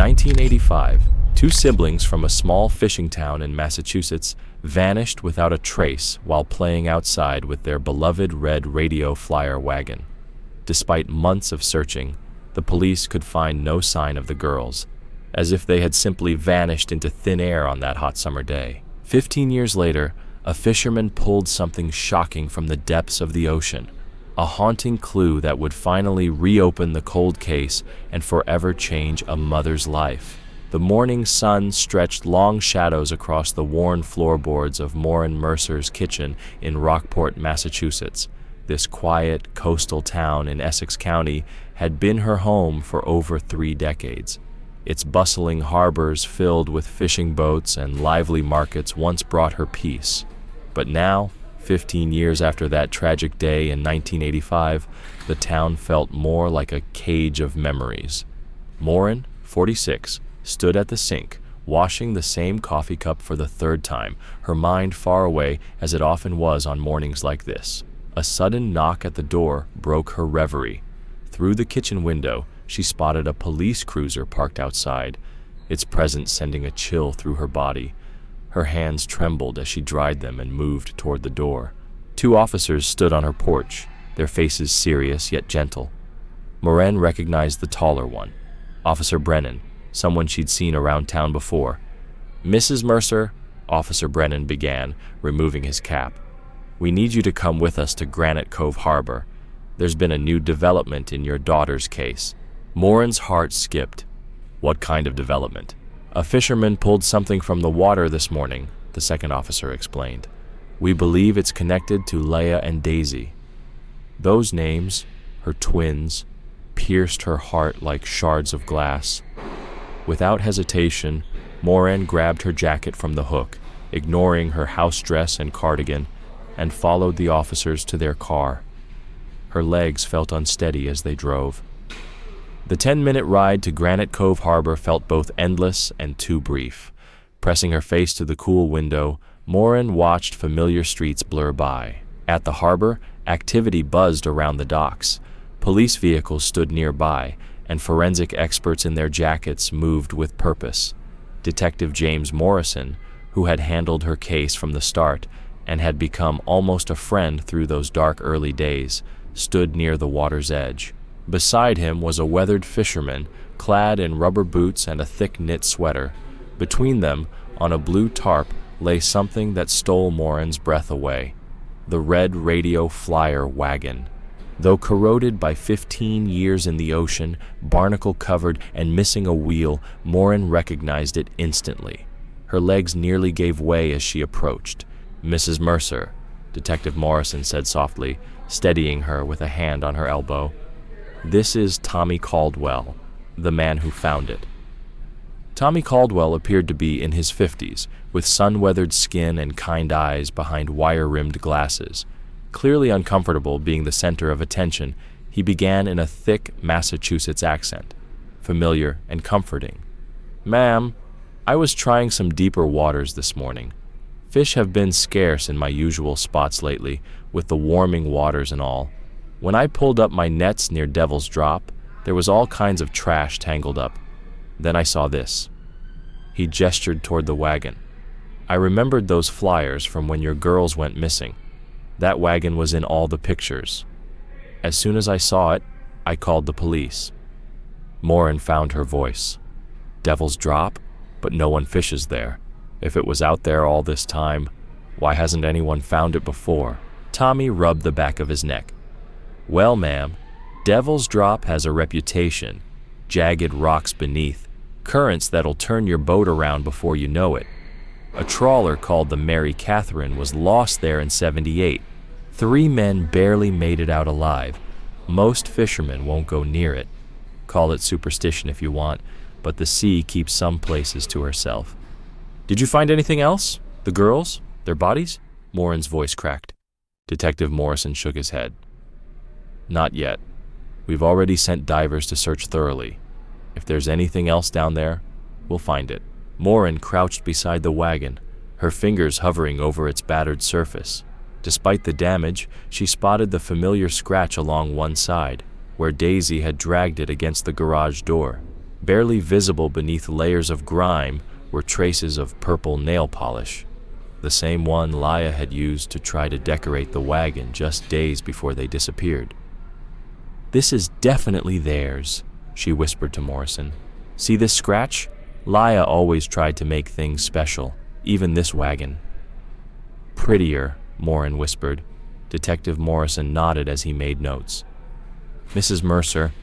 1985, two siblings from a small fishing town in Massachusetts vanished without a trace while playing outside with their beloved red radio flyer wagon. Despite months of searching, the police could find no sign of the girls, as if they had simply vanished into thin air on that hot summer day. 15 years later, a fisherman pulled something shocking from the depths of the ocean, a haunting clue that would finally reopen the cold case and forever change a mother's life. The morning sun stretched long shadows across the worn floorboards of Morin Mercer's kitchen in Rockport, Massachusetts. This quiet, coastal town in Essex County had been her home for over 3 decades. Its bustling harbors filled with fishing boats and lively markets once brought her peace. But now, 15 years after that tragic day in 1985, the town felt more like a cage of memories. Morin, 46, stood at the sink, washing the same coffee cup for the 3rd time, her mind far away as it often was on mornings like this. A sudden knock at the door broke her reverie. Through the kitchen window, she spotted a police cruiser parked outside, its presence sending a chill through her body. Her hands trembled as she dried them and moved toward the door. 2 officers stood on her porch, their faces serious yet gentle. Morin recognized the taller one, Officer Brennan, someone she'd seen around town before. "Mrs. Mercer," Officer Brennan began, removing his cap, "we need you to come with us to Granite Cove Harbor. There's been a new development in your daughter's case." Morin's heart skipped. "What kind of development?" "A fisherman pulled something from the water this morning," the second officer explained. "We believe it's connected to Leah and Daisy." Those names, her twins, pierced her heart like shards of glass. Without hesitation, Morin grabbed her jacket from the hook, ignoring her house dress and cardigan, and followed the officers to their car. Her legs felt unsteady as they drove. The 10-minute ride to Granite Cove Harbor felt both endless and too brief. Pressing her face to the cool window, Morin watched familiar streets blur by. At the harbor, activity buzzed around the docks. Police vehicles stood nearby, and forensic experts in their jackets moved with purpose. Detective James Morrison, who had handled her case from the start and had become almost a friend through those dark early days, stood near the water's edge. Beside him was a weathered fisherman, clad in rubber boots and a thick knit sweater. Between them, on a blue tarp, lay something that stole Morin's breath away: the red radio flyer wagon. Though corroded by 15 years in the ocean, barnacle-covered and missing a wheel, Morin recognized it instantly. Her legs nearly gave way as she approached. "Mrs. Mercer," Detective Morrison said softly, steadying her with a hand on her elbow. "This is Tommy Caldwell, the man who found it." Tommy Caldwell appeared to be in his 50s, with sun-weathered skin and kind eyes behind wire-rimmed glasses. Clearly uncomfortable being the center of attention, he began in a thick Massachusetts accent, familiar and comforting. "Ma'am, I was trying some deeper waters this morning. Fish have been scarce in my usual spots lately, with the warming waters and all. When I pulled up my nets near Devil's Drop, there was all kinds of trash tangled up. Then I saw this." He gestured toward the wagon. "I remembered those flyers from when your girls went missing. That wagon was in all the pictures. As soon as I saw it, I called the police." Morin found her voice. "Devil's Drop? But no one fishes there. If it was out there all this time, why hasn't anyone found it before?" Tommy rubbed the back of his neck. "Well, ma'am, Devil's Drop has a reputation. Jagged rocks beneath, currents that'll turn your boat around before you know it. A trawler called the Mary Catherine was lost there in '78. 3 men barely made it out alive. Most fishermen won't go near it. Call it superstition if you want, but the sea keeps some places to herself." "Did you find anything else? The girls? Their bodies?" Morin's voice cracked. Detective Morrison shook his head. "Not yet. We've already sent divers to search thoroughly. If there's anything else down there, we'll find it." Morin crouched beside the wagon, her fingers hovering over its battered surface. Despite the damage, she spotted the familiar scratch along one side, where Daisy had dragged it against the garage door. Barely visible beneath layers of grime were traces of purple nail polish, the same one Laya had used to try to decorate the wagon just days before they disappeared. "This is definitely theirs," she whispered to Morrison. "See this scratch? Laya always tried to make things special, even this wagon." "Prettier," Morin whispered. Detective Morrison nodded as he made notes. "Mrs. Mercer,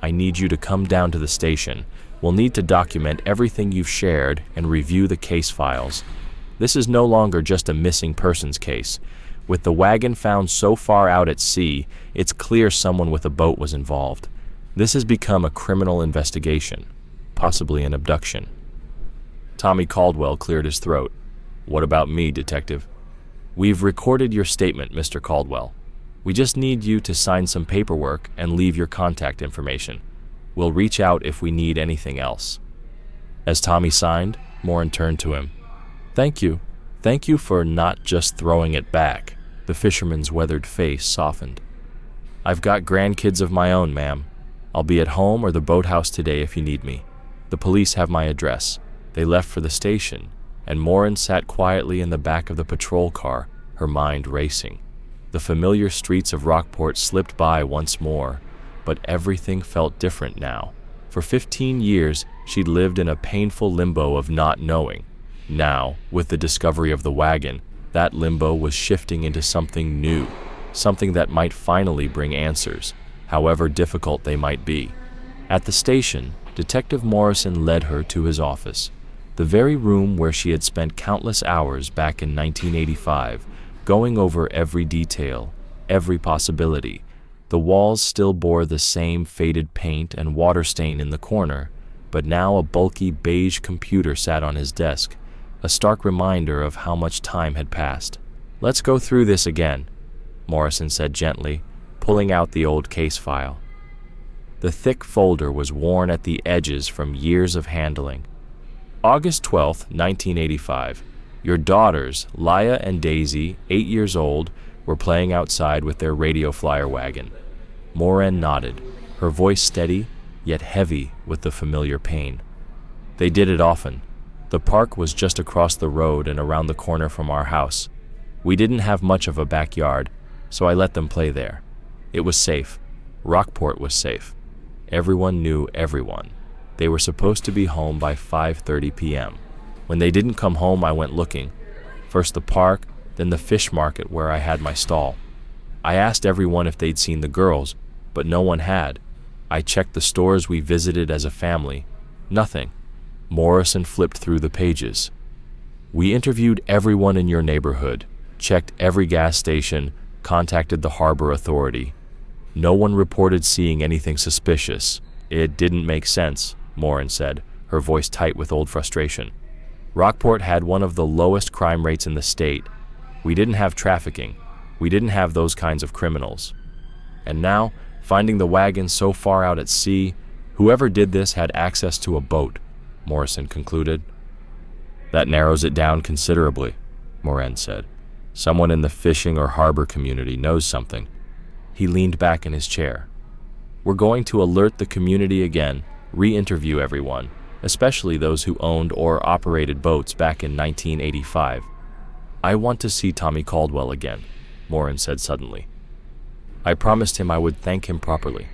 I need you to come down to the station. We'll need to document everything you've shared and review the case files. This is no longer just a missing persons case. With the wagon found so far out at sea, it's clear someone with a boat was involved. This has become a criminal investigation, possibly an abduction." Tommy Caldwell cleared his throat. "What about me, Detective?" "We've recorded your statement, Mr. Caldwell. We just need you to sign some paperwork and leave your contact information. We'll reach out if we need anything else." As Tommy signed, Morin turned to him. "Thank you. Thank you for not just throwing it back." The fisherman's weathered face softened. "I've got grandkids of my own, ma'am. I'll be at home or the boathouse today if you need me. The police have my address." They left for the station, and Morin sat quietly in the back of the patrol car, her mind racing. The familiar streets of Rockport slipped by once more, but everything felt different now. For 15 years, she'd lived in a painful limbo of not knowing. Now, with the discovery of the wagon, that limbo was shifting into something new, something that might finally bring answers, however difficult they might be. At the station, Detective Morrison led her to his office, the very room where she had spent countless hours back in 1985, going over every detail, every possibility. The walls still bore the same faded paint and water stain in the corner, but now a bulky beige computer sat on his desk, a stark reminder of how much time had passed. "Let's go through this again," Morrison said gently, pulling out the old case file. The thick folder was worn at the edges from years of handling. "August 12th, 1985. Your daughters, Laya and Daisy, 8 years old, were playing outside with their radio flyer wagon." Morin nodded, her voice steady, yet heavy with the familiar pain. "They did it often. The park was just across the road and around the corner from our house. We didn't have much of a backyard, so I let them play there. It was safe. Rockport was safe. Everyone knew everyone. They were supposed to be home by 5:30 p.m. When they didn't come home, I went looking. First the park, then the fish market where I had my stall. I asked everyone if they'd seen the girls, but no one had. I checked the stores we visited as a family. Nothing." Morrison flipped through the pages. "We interviewed everyone in your neighborhood, checked every gas station, contacted the harbor authority. No one reported seeing anything suspicious. It didn't make sense," Morin said, her voice tight with old frustration. "Rockport had one of the lowest crime rates in the state. We didn't have trafficking. We didn't have those kinds of criminals. And now, finding the wagon so far out at sea, whoever did this had access to a boat," Morrison concluded. "That narrows it down considerably," Morin said. "Someone in the fishing or harbor community knows something." He leaned back in his chair. "We're going to alert the community again, re-interview everyone, especially those who owned or operated boats back in 1985. I want to see Tommy Caldwell again," Morin said suddenly. "I promised him I would thank him properly."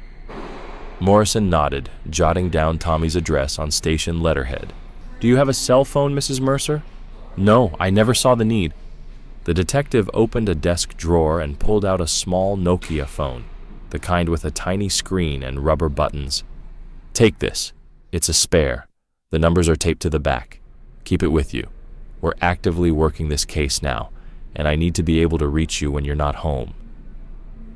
Morrison nodded, jotting down Tommy's address on station letterhead. "Do you have a cell phone, Mrs. Mercer?" "No, I never saw the need." The detective opened a desk drawer and pulled out a small Nokia phone, the kind with a tiny screen and rubber buttons. "Take this. It's a spare. The numbers are taped to the back. Keep it with you. We're actively working this case now, and I need to be able to reach you when you're not home."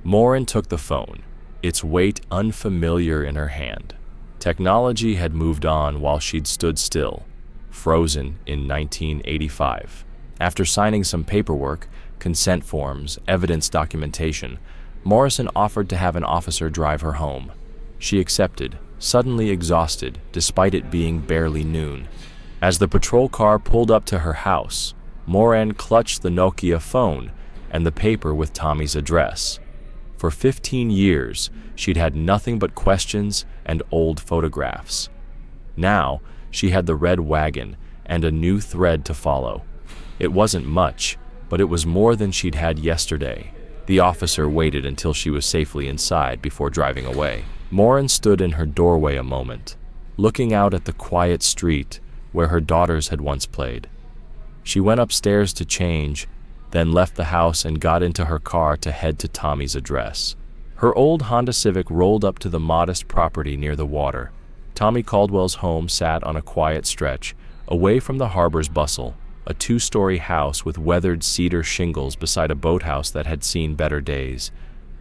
Morin took the phone, its weight unfamiliar in her hand. Technology had moved on while she'd stood still, frozen in 1985. After signing some paperwork, consent forms, evidence documentation, Morrison offered to have an officer drive her home. She accepted, suddenly exhausted despite it being barely noon. As the patrol car pulled up to her house, Morin clutched the Nokia phone and the paper with Tommy's address. For 15 years, she'd had nothing but questions and old photographs. Now, she had the red wagon and a new thread to follow. It wasn't much, but it was more than she'd had yesterday. The officer waited until she was safely inside before driving away. Morin stood in her doorway a moment, looking out at the quiet street where her daughters had once played. She went upstairs to change, then left the house and got into her car to head to Tommy's address. Her old Honda Civic rolled up to the modest property near the water. Tommy Caldwell's home sat on a quiet stretch, away from the harbor's bustle, a two-story house with weathered cedar shingles beside a boathouse that had seen better days.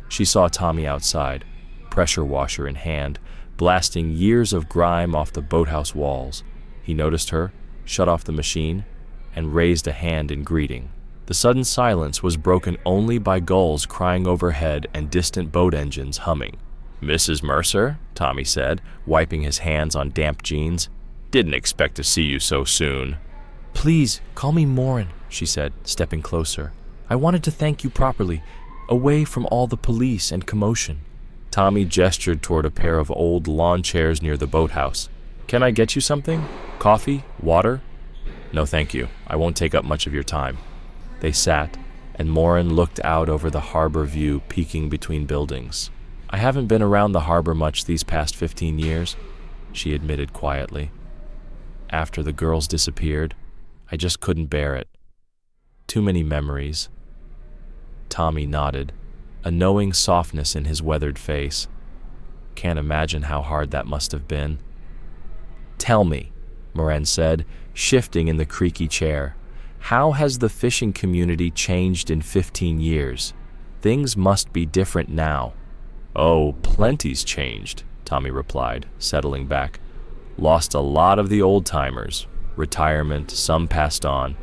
She saw Tommy outside, pressure washer in hand, blasting years of grime off the boathouse walls. He noticed her, shut off the machine, and raised a hand in greeting. The sudden silence was broken only by gulls crying overhead and distant boat engines humming. "Mrs. Mercer," Tommy said, wiping his hands on damp jeans. "Didn't expect to see you so soon." "Please, call me Morin," she said, stepping closer. "I wanted to thank you properly, away from all the police and commotion." Tommy gestured toward a pair of old lawn chairs near the boathouse. "Can I get you something? Coffee? Water?" "No, thank you. I won't take up much of your time." They sat, and Morin looked out over the harbor view peeking between buildings. "I haven't been around the harbor much these past 15 years, she admitted quietly. "After the girls disappeared, I just couldn't bear it. Too many memories." Tommy nodded, a knowing softness in his weathered face. "Can't imagine how hard that must have been." "Tell me," Morin said, shifting in the creaky chair, "how has the fishing community changed in 15 years? Things must be different now." "Oh, plenty's changed," Tommy replied, settling back. "Lost a lot of the old-timers. Retirement, some passed on.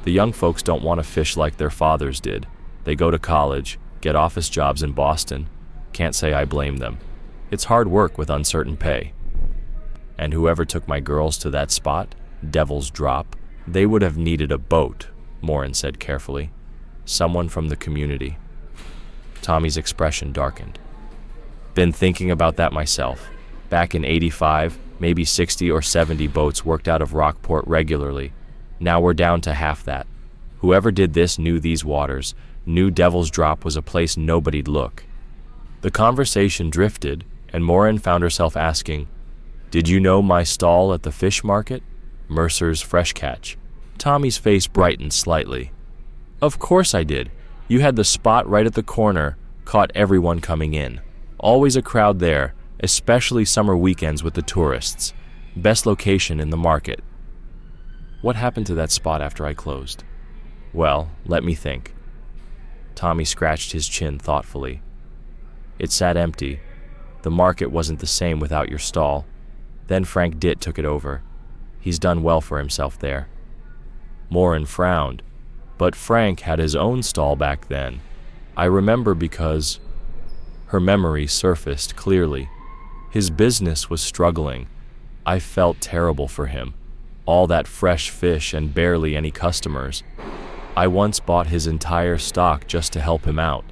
The young folks don't want to fish like their fathers did. They go to college, get office jobs in Boston. Can't say I blame them. It's hard work with uncertain pay. And whoever took my girls to that spot, Devil's Drop, they would have needed a boat," Morin said carefully. "Someone from the community." Tommy's expression darkened. "Been thinking about that myself. Back in '85, maybe 60 or 70 boats worked out of Rockport regularly. Now we're down to half that. Whoever did this knew these waters, knew Devil's Drop was a place nobody'd look." The conversation drifted, and Morin found herself asking, "Did you know my stall at the fish market? Mercer's Fresh Catch?" Tommy's face brightened slightly. "Of course I did. You had the spot right at the corner, caught everyone coming in. Always a crowd there, especially summer weekends with the tourists. Best location in the market." "What happened to that spot after I closed?" "Well, let me think." Tommy scratched his chin thoughtfully. "It sat empty. The market wasn't the same without your stall. Then Frank Ditt took it over. He's done well for himself there." Morin frowned. "But Frank had his own stall back then. I remember because—" Her memory surfaced clearly. His business was struggling. I felt terrible for him. All that fresh fish and barely any customers. I once bought his entire stock just to help him out."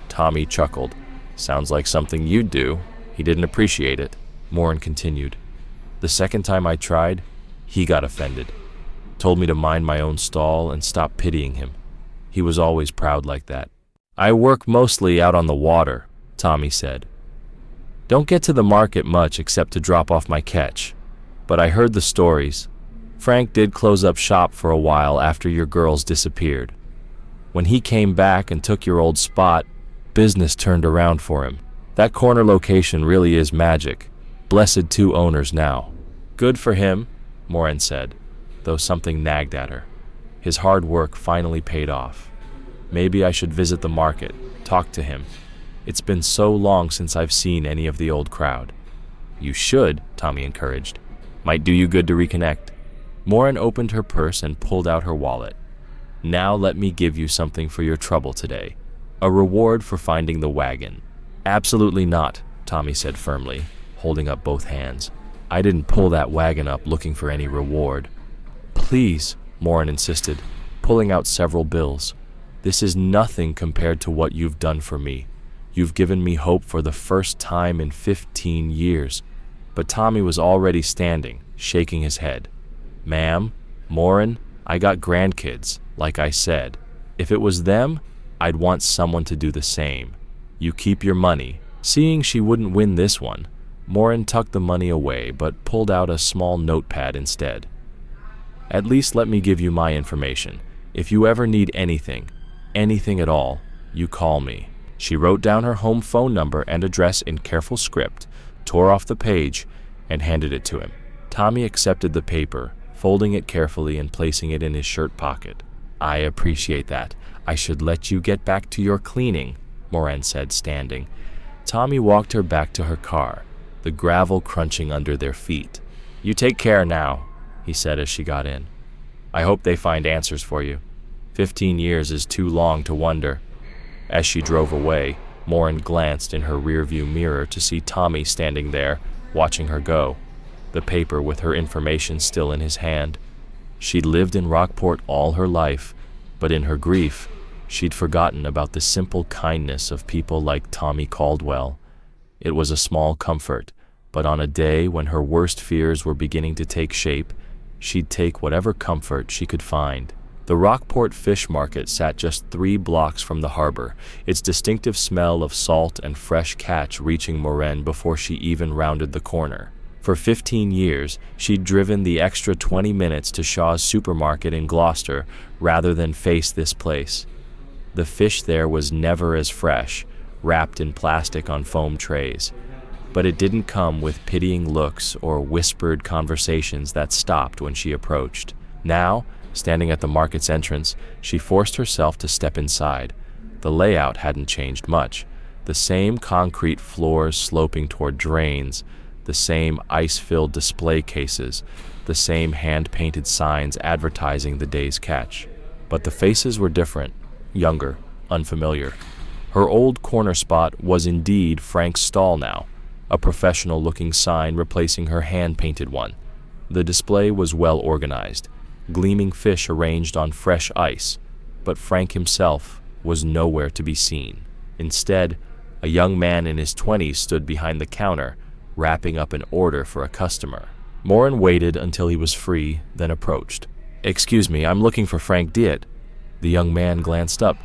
Tommy chuckled. "Sounds like something you'd do." He didn't appreciate it. Morin continued. "The second time I tried, he got offended. Told me to mind my own stall and stop pitying him. He was always proud like that." "I work mostly out on the water," Tommy said. "Don't get to the market much except to drop off my catch. But I heard the stories. Frank did close up shop for a while after your girls disappeared. When he came back and took your old spot, business turned around for him. That corner location really is magic. Blessed two owners now." "Good for him," Morin said, though something nagged at her. His hard work finally paid off. Maybe I should visit the market, talk to him. It's been so long since I've seen any of the old crowd." "You should," Tommy encouraged. "Might do you good to reconnect." Morin opened her purse and pulled out her wallet. "Now let me give you something for your trouble today. A reward for finding the wagon." "Absolutely not," Tommy said firmly, holding up both hands. "I didn't pull that wagon up looking for any reward." "Please," Morin insisted, pulling out several bills. "This is nothing compared to what you've done for me. You've given me hope for the first time in 15 years. but Tommy was already standing, shaking his head. "Ma'am, Morin, I got grandkids, like I said. If it was them, I'd want someone to do the same. You keep your money." Seeing she wouldn't win this one, Morin tucked the money away but pulled out a small notepad instead. "At least let me give you my information. If you ever need anything at all, you call me." She wrote down her home phone number and address in careful script, tore off the page, and handed it to him. Tommy accepted the paper, folding it carefully and placing it in his shirt pocket. "I appreciate that. I should let you get back to your cleaning," Morin said, standing. Tommy walked her back to her car, the gravel crunching under their feet. "You take care now," he said as she got in. "I hope they find answers for you. 15 years is too long to wonder." As she drove away, Morin glanced in her rearview mirror to see Tommy standing there, watching her go, the paper with her information still in his hand. She'd lived in Rockport all her life, but in her grief, she'd forgotten about the simple kindness of people like Tommy Caldwell. It was a small comfort, but on a day when her worst fears were beginning to take shape, she'd take whatever comfort she could find. The Rockport Fish Market sat just 3 blocks from the harbor, its distinctive smell of salt and fresh catch reaching Morin before she even rounded the corner. For 15 years, she'd driven the extra 20 minutes to Shaw's Supermarket in Gloucester rather than face this place. The fish there was never as fresh, wrapped in plastic on foam trays. But it didn't come with pitying looks or whispered conversations that stopped when she approached. Now, standing at the market's entrance, she forced herself to step inside. The layout hadn't changed much. The same concrete floors sloping toward drains, the same ice-filled display cases, the same hand-painted signs advertising the day's catch. But the faces were different, younger, unfamiliar. Her old corner spot was indeed Frank's stall now, a professional-looking sign replacing her hand-painted one. The display was well organized, gleaming fish arranged on fresh ice, but Frank himself was nowhere to be seen. Instead, a young man in his 20s stood behind the counter, wrapping up an order for a customer. Morin waited until he was free, then approached. "Excuse me, I'm looking for Frank Diet." The young man glanced up.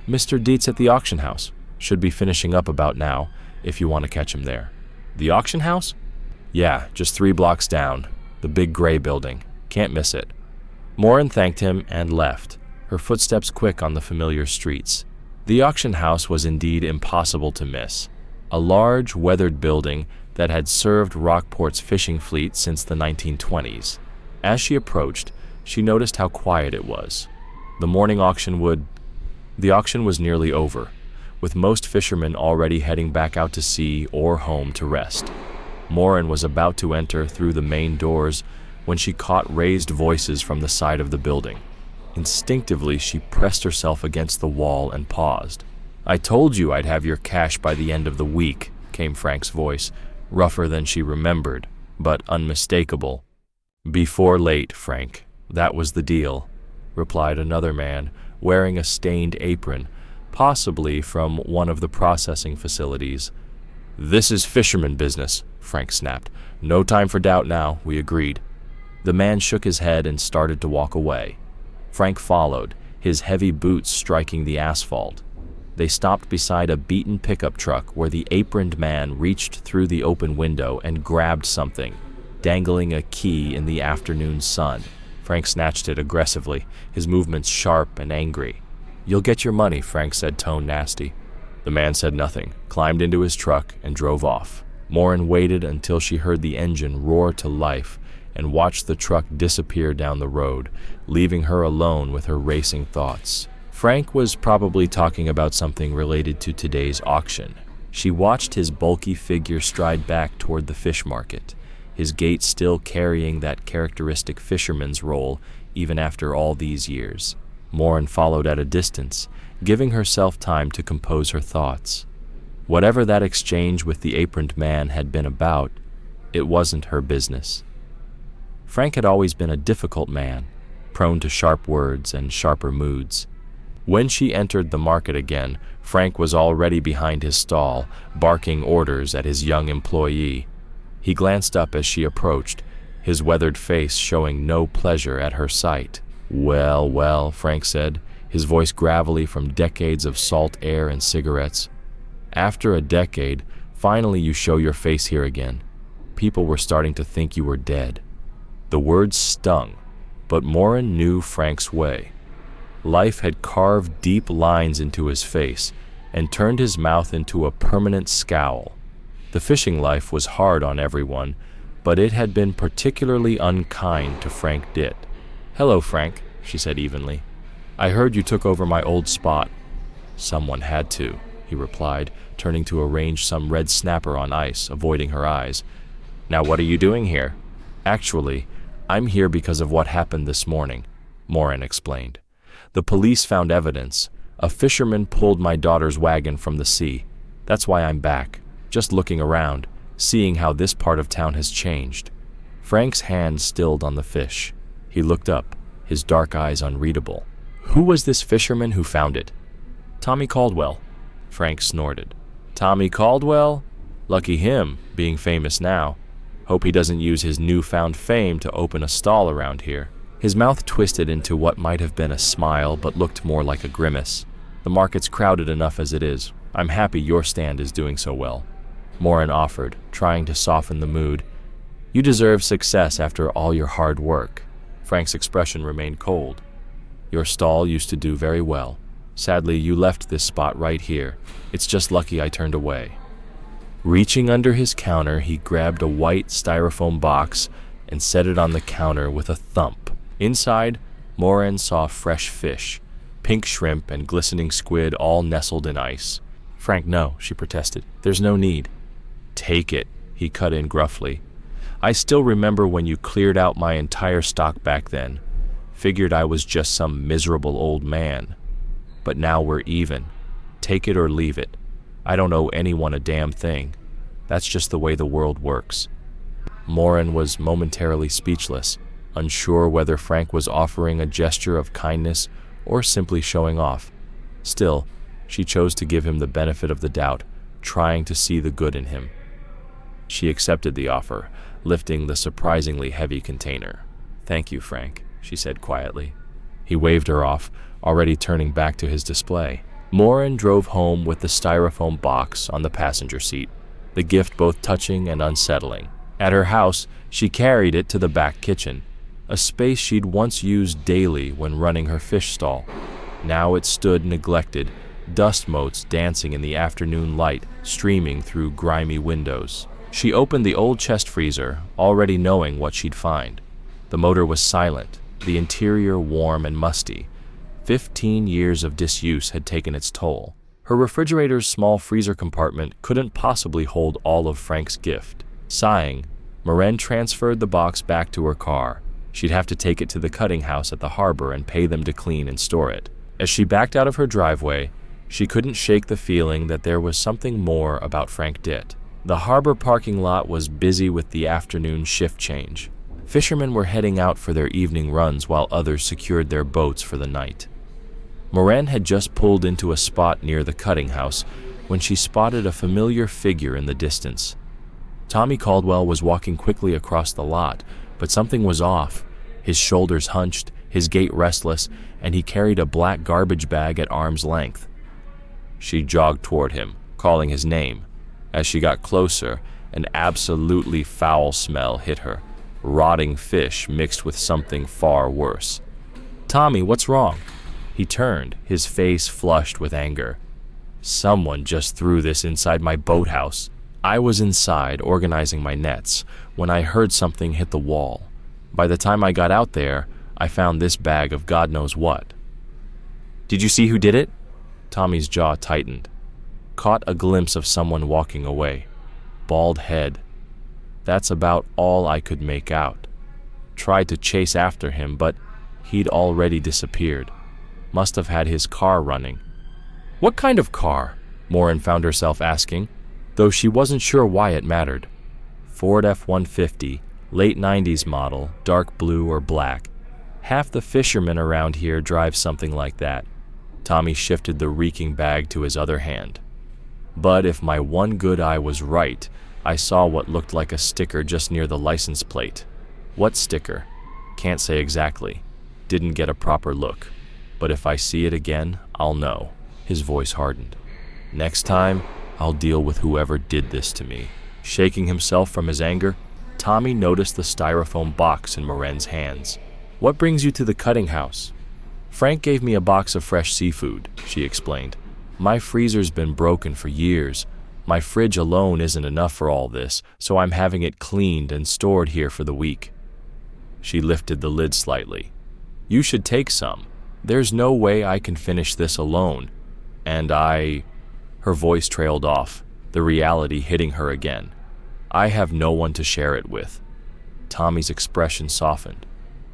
"Mr. Diet's at the auction house. Should be finishing up about now, if you want to catch him there." "The auction house?" "Yeah, just 3 blocks down. The big gray building. Can't miss it." Morin thanked him and left, her footsteps quick on the familiar streets. The auction house was indeed impossible to miss. A large, weathered building that had served Rockport's fishing fleet since the 1920s. As she approached, she noticed how quiet it was. The auction was nearly over, with most fishermen already heading back out to sea or home to rest. Morin was about to enter through the main doors when she caught raised voices from the side of the building. Instinctively, she pressed herself against the wall and paused. "I told you I'd have your cash by the end of the week," came Frank's voice, rougher than she remembered, but unmistakable. "Before late, Frank. That was the deal," replied another man, wearing a stained apron, possibly from one of the processing facilities. "This is fisherman business," Frank snapped. "No time for doubt now, we agreed." The man shook his head and started to walk away. Frank followed, his heavy boots striking the asphalt. They stopped beside a beaten pickup truck where the aproned man reached through the open window and grabbed something, dangling a key in the afternoon sun. Frank snatched it aggressively, his movements sharp and angry. "You'll get your money," Frank said, tone nasty. The man said nothing, climbed into his truck, and drove off. Morin waited until she heard the engine roar to life and watched the truck disappear down the road, leaving her alone with her racing thoughts. Frank was probably talking about something related to today's auction. She watched his bulky figure stride back toward the fish market, his gait still carrying that characteristic fisherman's role even after all these years. Morin followed at a distance, giving herself time to compose her thoughts. Whatever that exchange with the aproned man had been about, it wasn't her business. Frank had always been a difficult man, prone to sharp words and sharper moods. When she entered the market again, Frank was already behind his stall, barking orders at his young employee. He glanced up as she approached, his weathered face showing no pleasure at her sight. "Well, well," Frank said, his voice gravelly from decades of salt air and cigarettes. "After a decade, finally you show your face here again. People were starting to think you were dead." The words stung, but Morin knew Frank's way. Life had carved deep lines into his face and turned his mouth into a permanent scowl. The fishing life was hard on everyone, but it had been particularly unkind to Frank Ditt. "Hello, Frank," she said evenly. "I heard you took over my old spot." "Someone had to," he replied, turning to arrange some red snapper on ice, avoiding her eyes. "Now what are you doing here?" "Actually, I'm here because of what happened this morning," Morin explained. "The police found evidence. A fisherman pulled my daughter's wagon from the sea. That's why I'm back, just looking around, seeing how this part of town has changed." Frank's hand stilled on the fish. He looked up, his dark eyes unreadable. "Who was this fisherman who found it?" "Tommy Caldwell." Frank snorted. "Tommy Caldwell? Lucky him, being famous now. Hope he doesn't use his newfound fame to open a stall around here." His mouth twisted into what might have been a smile but looked more like a grimace. "The market's crowded enough as it is. I'm happy your stand is doing so well," Morin offered, trying to soften the mood. "You deserve success after all your hard work." Frank's expression remained cold. "Your stall used to do very well. Sadly, you left this spot right here. It's just lucky I turned away." Reaching under his counter, he grabbed a white styrofoam box and set it on the counter with a thump. Inside, Morin saw fresh fish, pink shrimp and glistening squid all nestled in ice. "Frank, no," she protested. "There's no need." "Take it," he cut in gruffly. "I still remember when you cleared out my entire stock back then. Figured I was just some miserable old man. But now we're even. Take it or leave it. I don't owe anyone a damn thing. That's just the way the world works." Morin was momentarily speechless, unsure whether Frank was offering a gesture of kindness or simply showing off. Still, she chose to give him the benefit of the doubt, trying to see the good in him. She accepted the offer, lifting the surprisingly heavy container. "Thank you, Frank," she said quietly. He waved her off, already turning back to his display. Morin drove home with the styrofoam box on the passenger seat, the gift both touching and unsettling. At her house, she carried it to the back kitchen, a space she'd once used daily when running her fish stall. Now it stood neglected, dust motes dancing in the afternoon light streaming through grimy windows. She opened the old chest freezer, already knowing what she'd find. The motor was silent, the interior warm and musty. 15 years of disuse had taken its toll. Her refrigerator's small freezer compartment couldn't possibly hold all of Frank's gift. Sighing, Morin transferred the box back to her car. She'd have to take it to the cutting house at the harbor and pay them to clean and store it. As she backed out of her driveway, she couldn't shake the feeling that there was something more about Frank Ditt. The harbor parking lot was busy with the afternoon shift change. Fishermen were heading out for their evening runs while others secured their boats for the night. Morin had just pulled into a spot near the cutting house when she spotted a familiar figure in the distance. Tommy Caldwell was walking quickly across the lot, but something was off. His shoulders hunched, his gait restless, and he carried a black garbage bag at arm's length. She jogged toward him, calling his name. As she got closer, an absolutely foul smell hit her. Rotting fish mixed with something far worse. "Tommy, what's wrong?" He turned, his face flushed with anger. "Someone just threw this inside my boathouse. I was inside organizing my nets when I heard something hit the wall. By the time I got out there, I found this bag of God knows what." "Did you see who did it?" Tommy's jaw tightened. Caught a glimpse of someone walking away. Bald head. That's about all I could make out. Tried to chase after him, but he'd already disappeared. Must have had his car running. "What kind of car?" Morin found herself asking, though she wasn't sure why it mattered. Ford F-150, late 90s model, dark blue or black. Half the fishermen around here drive something like that. Tommy shifted the reeking bag to his other hand. But if my one good eye was right, I saw what looked like a sticker just near the license plate. What sticker? Can't say exactly. Didn't get a proper look. But if I see it again, I'll know. His voice hardened. Next time, I'll deal with whoever did this to me. Shaking himself from his anger, Tommy noticed the styrofoam box in Moren's hands. What brings you to the cutting house? Frank gave me a box of fresh seafood, she explained. My freezer's been broken for years. My fridge alone isn't enough for all this, so I'm having it cleaned and stored here for the week. She lifted the lid slightly. You should take some. There's no way I can finish this alone. And Her voice trailed off, the reality hitting her again. I have no one to share it with. Tommy's expression softened.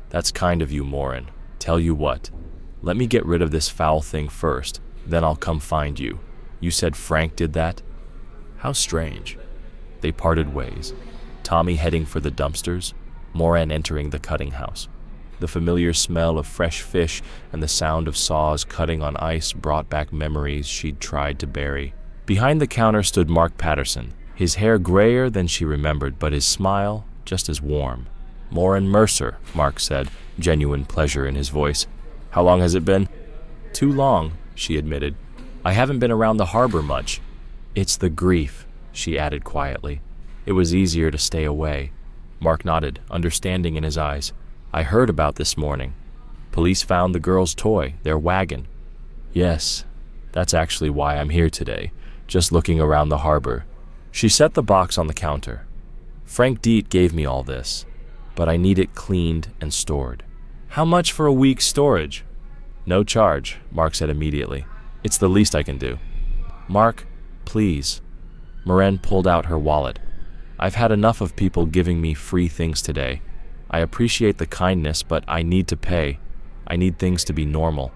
That's kind of you, Morin. Tell you what, let me get rid of this foul thing first, then I'll come find you. You said Frank did that? How strange. They parted ways. Tommy heading for the dumpsters, Morin entering the cutting house. The familiar smell of fresh fish and the sound of saws cutting on ice brought back memories she'd tried to bury. Behind the counter stood Mark Patterson, his hair grayer than she remembered, but his smile just as warm. Morin Mercer, Mark said, genuine pleasure in his voice. How long has it been? Too long, she admitted. I haven't been around the harbor much. It's the grief, she added quietly. It was easier to stay away. Mark nodded, understanding in his eyes. I heard about this morning. Police found the girl's toy, their wagon. Yes, that's actually why I'm here today, just looking around the harbor. She set the box on the counter. Frank Diet gave me all this, but I need it cleaned and stored. How much for a week's storage? No charge, Mark said immediately. It's the least I can do. Mark, please. Morin pulled out her wallet. I've had enough of people giving me free things today. I appreciate the kindness, but I need to pay. I need things to be normal.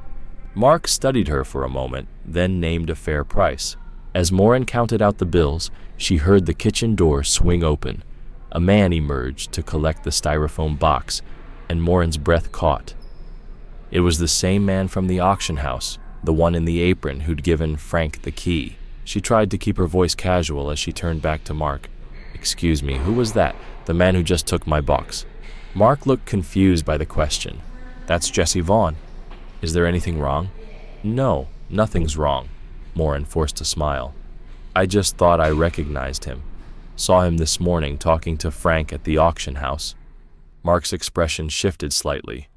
Mark studied her for a moment, then named a fair price. As Morin counted out the bills, she heard the kitchen door swing open. A man emerged to collect the styrofoam box, and Morin's breath caught. It was the same man from the auction house, the one in the apron who'd given Frank the key. She tried to keep her voice casual as she turned back to Mark. Excuse me, who was that? The man who just took my box. Mark looked confused by the question. That's Jesse Vaughn. Is there anything wrong? No, nothing's wrong. Morin forced a smile. I just thought I recognized him. Saw him this morning talking to Frank at the auction house. Mark's expression shifted slightly.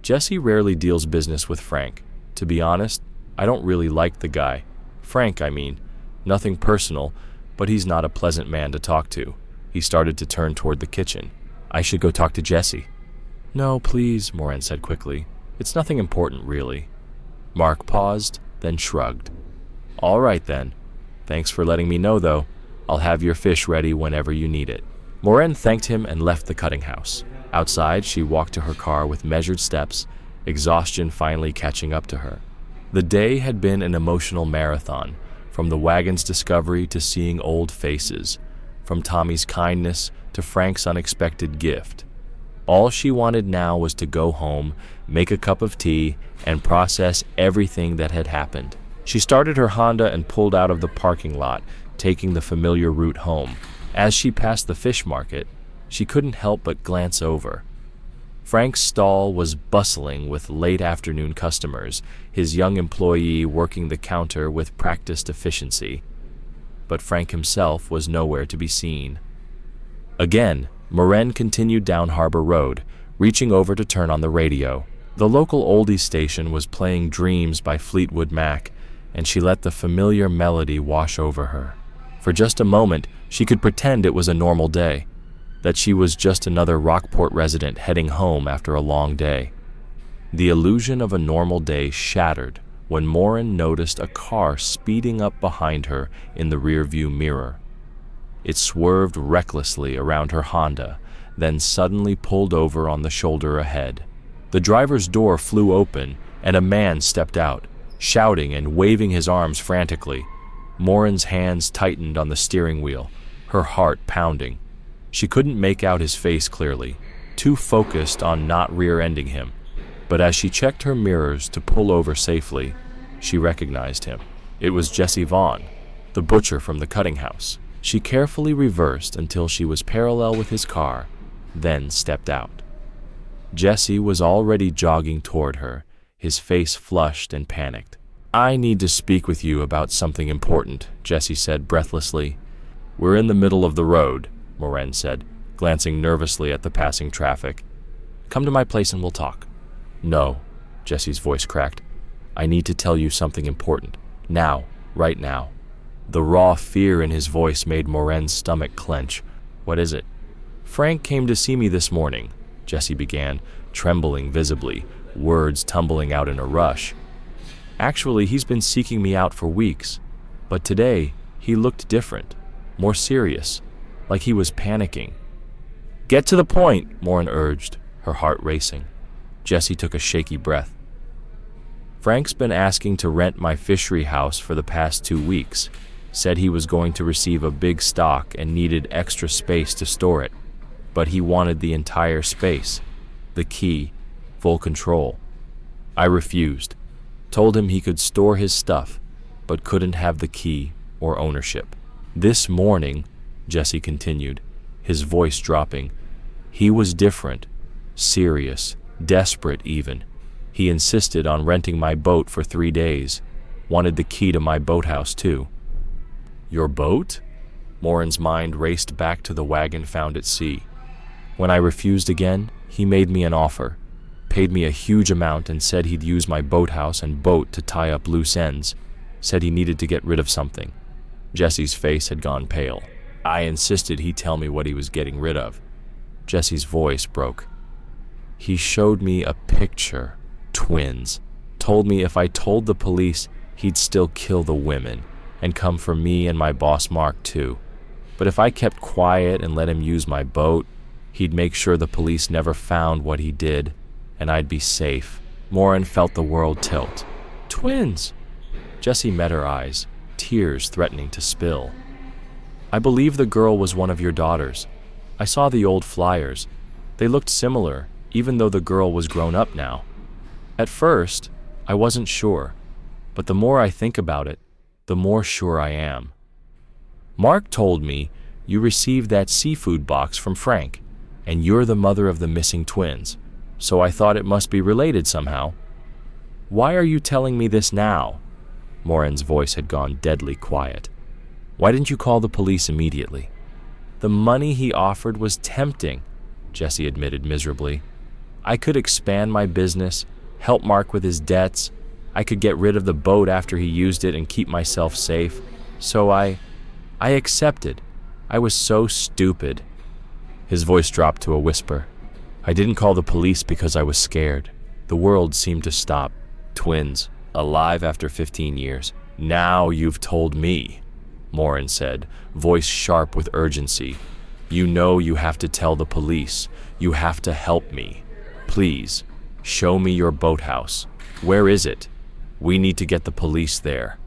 Jesse rarely deals business with Frank. To be honest, I don't really like the guy. Frank, I mean. Nothing personal, but he's not a pleasant man to talk to. He started to turn toward the kitchen. I should go talk to Jesse. No, please, Morin said quickly. It's nothing important, really. Mark paused, then shrugged. All right, then. Thanks for letting me know, though. I'll have your fish ready whenever you need it. Morin thanked him and left the cutting house. Outside, she walked to her car with measured steps, exhaustion finally catching up to her. The day had been an emotional marathon, from the wagon's discovery to seeing old faces, from Tommy's kindness to Frank's unexpected gift. All she wanted now was to go home, make a cup of tea, and process everything that had happened. She started her Honda and pulled out of the parking lot, taking the familiar route home. As she passed the fish market, she couldn't help but glance over. Frank's stall was bustling with late afternoon customers, his young employee working the counter with practiced efficiency. But Frank himself was nowhere to be seen. Again, Morin continued down Harbor Road, reaching over to turn on the radio. The local oldies station was playing Dreams by Fleetwood Mac, and she let the familiar melody wash over her. For just a moment, she could pretend it was a normal day, that she was just another Rockport resident heading home after a long day. The illusion of a normal day shattered when Morin noticed a car speeding up behind her in the rearview mirror. It swerved recklessly around her Honda, then suddenly pulled over on the shoulder ahead. The driver's door flew open, and a man stepped out, shouting and waving his arms frantically. Morin's hands tightened on the steering wheel, her heart pounding. She couldn't make out his face clearly, too focused on not rear-ending him. But as she checked her mirrors to pull over safely, she recognized him. It was Jesse Vaughn, the butcher from the cutting house. She carefully reversed until she was parallel with his car, then stepped out. Jesse was already jogging toward her, his face flushed and panicked. "I need to speak with you about something important," Jesse said breathlessly. "We're in the middle of the road," Morin said, glancing nervously at the passing traffic. "Come to my place and we'll talk." "No," Jesse's voice cracked. "I need to tell you something important. Now, right now." The raw fear in his voice made Morin's stomach clench. "What is it?" "Frank came to see me this morning," Jesse began, trembling visibly, words tumbling out in a rush. "Actually, he's been seeking me out for weeks, but today he looked different, more serious, like he was panicking." "Get to the point," Morin urged, her heart racing. Jesse took a shaky breath. "Frank's been asking to rent my fishery house for the past 2 weeks. Said he was going to receive a big stock and needed extra space to store it. But he wanted the entire space, the key, full control. I refused. Told him he could store his stuff, but couldn't have the key or ownership. This morning," Jesse continued, his voice dropping, "he was different, serious, desperate even. He insisted on renting my boat for 3 days, wanted the key to my boathouse too." "Your boat?" Morin's mind raced back to the wagon found at sea. "When I refused again, he made me an offer, paid me a huge amount and said he'd use my boathouse and boat to tie up loose ends, said he needed to get rid of something." Jesse's face had gone pale. "I insisted he tell me what he was getting rid of." Jesse's voice broke. "He showed me a picture, twins, told me if I told the police, he'd still kill the women and come for me and my boss Mark too. But if I kept quiet and let him use my boat, he'd make sure the police never found what he did, and I'd be safe." Morin felt the world tilt. "Twins!" Jesse met her eyes, tears threatening to spill. "I believe the girl was one of your daughters. I saw the old flyers. They looked similar, even though the girl was grown up now. At first, I wasn't sure, but the more I think about it, the more sure I am. Mark told me you received that seafood box from Frank, and you're the mother of the missing twins, so I thought it must be related somehow. Why are you telling me this now?" Morin's voice had gone deadly quiet. "Why didn't you call the police immediately?" "The money he offered was tempting," Jesse admitted miserably. "I could expand my business, help Mark with his debts. I could get rid of the boat after he used it and keep myself safe. So I accepted. I was so stupid." His voice dropped to a whisper. "I didn't call the police because I was scared. The world seemed to stop. Twins, alive after 15 years. Now you've told me," Morin said, voice sharp with urgency. "You know you have to tell the police. You have to help me. Please, show me your boathouse. Where is it? We need to get the police there."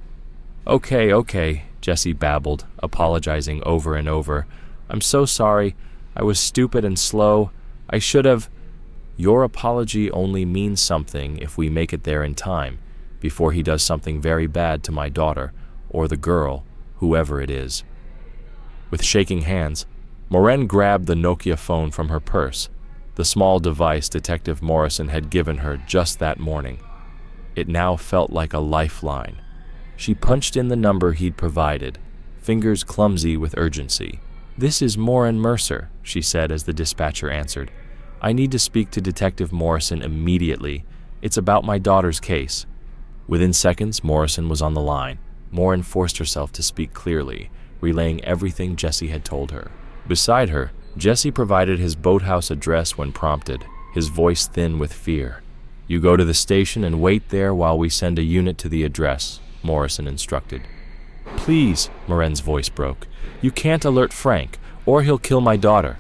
Okay, Jesse babbled, apologizing over and over. "I'm so sorry. I was stupid and slow. I should have—" "Your apology only means something if we make it there in time, before he does something very bad to my daughter, or the girl, whoever it is." With shaking hands, Morin grabbed the Nokia phone from her purse, the small device Detective Morrison had given her just that morning. It now felt like a lifeline. She punched in the number he'd provided, fingers clumsy with urgency. "This is Morin Mercer," she said as the dispatcher answered. "I need to speak to Detective Morrison immediately. It's about my daughter's case." Within seconds, Morrison was on the line. Morin forced herself to speak clearly, relaying everything Jesse had told her. Beside her, Jesse provided his boathouse address when prompted, his voice thin with fear. "You go to the station and wait there while we send a unit to the address," Morrison instructed. "Please," Morin's voice broke. "You can't alert Frank, or he'll kill my daughter."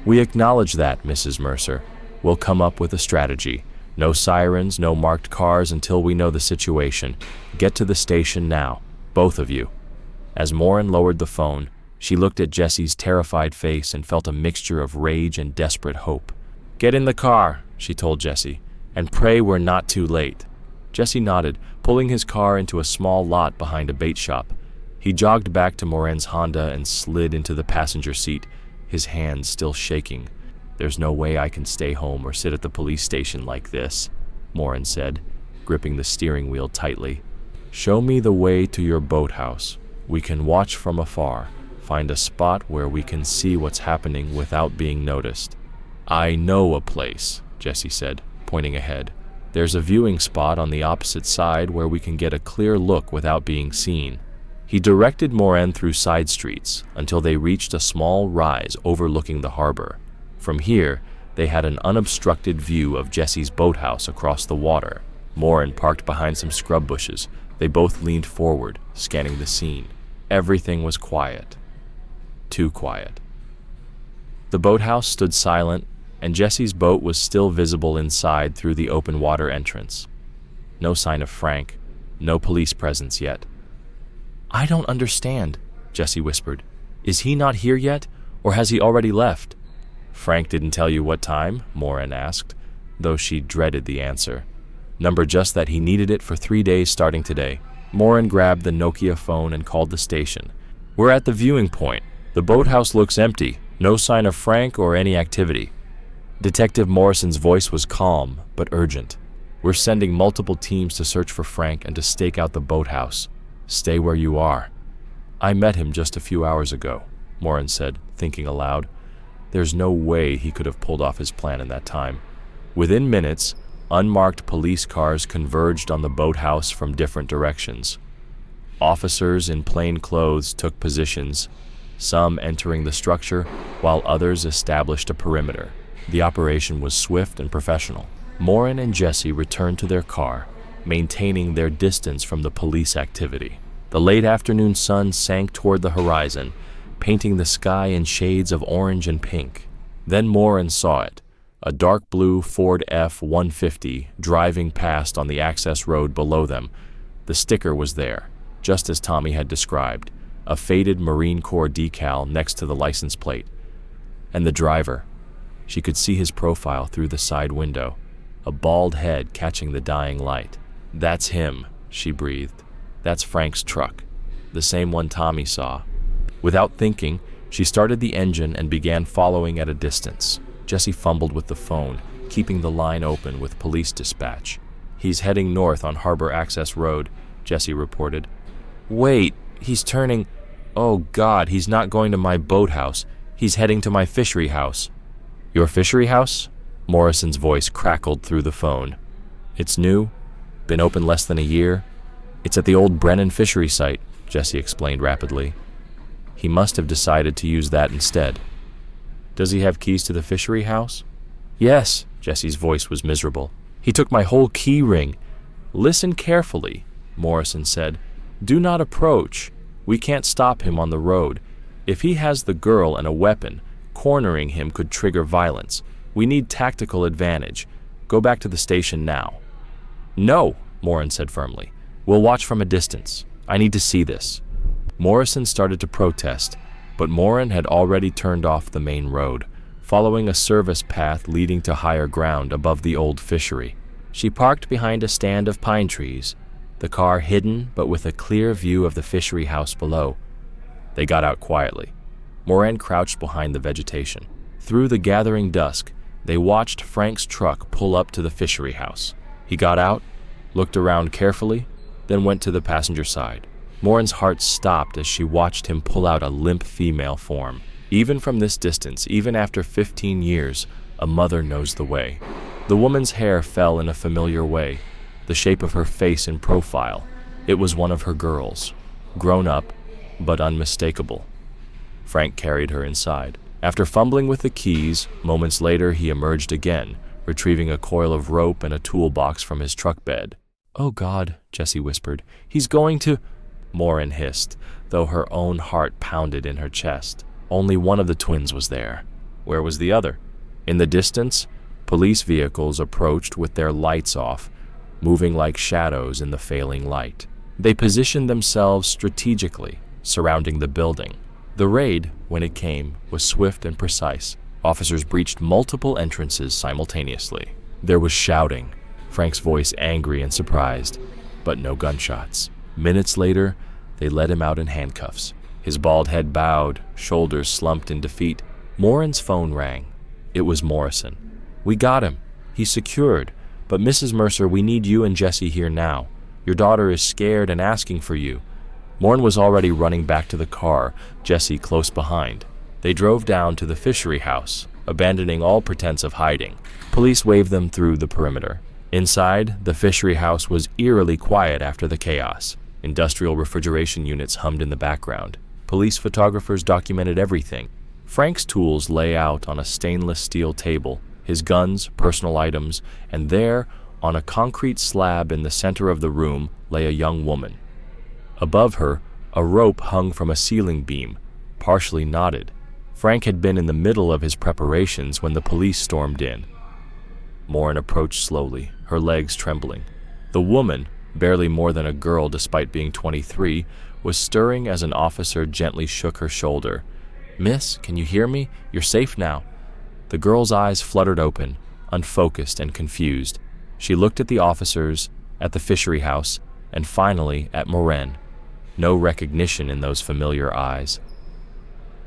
"We acknowledge that, Mrs. Mercer. We'll come up with a strategy. No sirens, no marked cars until we know the situation. Get to the station now, both of you." As Morin lowered the phone, she looked at Jesse's terrified face and felt a mixture of rage and desperate hope. "Get in the car," she told Jesse, "and pray we're not too late." Jesse nodded, pulling his car into a small lot behind a bait shop. He jogged back to Morin's Honda and slid into the passenger seat, his hands still shaking. "There's no way I can stay home or sit at the police station like this," Morin said, gripping the steering wheel tightly. "Show me the way to your boathouse. We can watch from afar, find a spot where we can see what's happening without being noticed." "I know a place," Jesse said, pointing ahead. "There's a viewing spot on the opposite side where we can get a clear look without being seen." He directed Morin through side streets until they reached a small rise overlooking the harbor. From here, they had an unobstructed view of Jesse's boathouse across the water. Morin parked behind some scrub bushes. They both leaned forward, scanning the scene. Everything was quiet. Too quiet. The boathouse stood silent, and Jesse's boat was still visible inside through the open water entrance. No sign of Frank, no police presence yet. "I don't understand," Jesse whispered. "Is he not here yet, or has he already left?" "Frank didn't tell you what time?" Morin asked, though she dreaded the answer. "Number just that he needed it for 3 days starting today." Morin grabbed the Nokia phone and called the station. "We're at the viewing point. The boathouse looks empty. No sign of Frank or any activity." Detective Morrison's voice was calm but urgent. "We're sending multiple teams to search for Frank and to stake out the boathouse. Stay where you are." "I met him just a few hours ago," Morin said, thinking aloud. There's no way he could have pulled off his plan in that time. Within minutes, unmarked police cars converged on the boathouse from different directions. Officers in plain clothes took positions, some entering the structure, while others established a perimeter. The operation was swift and professional. Morin and Jesse returned to their car, maintaining their distance from the police activity. The late afternoon sun sank toward the horizon, painting the sky in shades of orange and pink. Then Morin saw it, a dark blue Ford F-150 driving past on the access road below them. The sticker was there, just as Tommy had described, a faded Marine Corps decal next to the license plate. And the driver. She could see his profile through the side window, a bald head catching the dying light. "That's him," she breathed. "That's Frank's truck, the same one Tommy saw." Without thinking, she started the engine and began following at a distance. Jesse fumbled with the phone, keeping the line open with police dispatch. "He's heading north on Harbor Access Road," Jesse reported. "Wait, he's turning... Oh God, he's not going to my boathouse. He's heading to my fishery house." "Your fishery house?" Morrison's voice crackled through the phone. "It's new. Been open less than a year. It's at the old Brennan fishery site," Jesse explained rapidly. "He must have decided to use that instead." "Does he have keys to the fishery house?" "Yes," Jesse's voice was miserable. "He took my whole key ring." "Listen carefully," Morrison said. "Do not approach. We can't stop him on the road. If he has the girl and a weapon, cornering him could trigger violence. We need tactical advantage. Go back to the station now." "No," Morin said firmly. "We'll watch from a distance. I need to see this." Morrison started to protest, but Morin had already turned off the main road, following a service path leading to higher ground above the old fishery. She parked behind a stand of pine trees, the car hidden but with a clear view of the fishery house below. They got out quietly. Morin crouched behind the vegetation. Through the gathering dusk, they watched Frank's truck pull up to the fishery house. He got out, looked around carefully, then went to the passenger side. Morin's heart stopped as she watched him pull out a limp female form. Even from this distance, even after 15 years, a mother knows the way. The woman's hair fell in a familiar way, the shape of her face in profile. It was one of her girls, grown up, but unmistakable. Frank carried her inside. After fumbling with the keys, moments later he emerged again, retrieving a coil of rope and a toolbox from his truck bed. "Oh God," Jesse whispered. "He's going to..." Morin hissed, though her own heart pounded in her chest. Only one of the twins was there. Where was the other? In the distance, police vehicles approached with their lights off, moving like shadows in the failing light. They positioned themselves strategically, surrounding the building. The raid, when it came, was swift and precise. Officers breached multiple entrances simultaneously. There was shouting, Frank's voice angry and surprised, but no gunshots. Minutes later, They led him out in handcuffs. His bald head bowed, shoulders slumped in defeat. Morin's phone rang. It was Morrison. "We got him. He's secured. But Mrs. Mercer, we need you and Jesse here now. Your daughter is scared and asking for you." Morin was already running back to the car, Jesse close behind. They drove down to the fishery house, abandoning all pretense of hiding. Police waved them through the perimeter. Inside, the fishery house was eerily quiet after the chaos. Industrial refrigeration units hummed in the background. Police photographers documented everything. Frank's tools lay out on a stainless steel table, his guns, personal items, and there, on a concrete slab in the center of the room, lay a young woman. Above her, a rope hung from a ceiling beam, partially knotted. Frank had been in the middle of his preparations when the police stormed in. Morin approached slowly, her legs trembling. The woman, barely more than a girl despite being 23, was stirring as an officer gently shook her shoulder. "Miss, can you hear me? You're safe now." The girl's eyes fluttered open, unfocused and confused. She looked at the officers, at the fishery house, and finally at Morin. No recognition in those familiar eyes.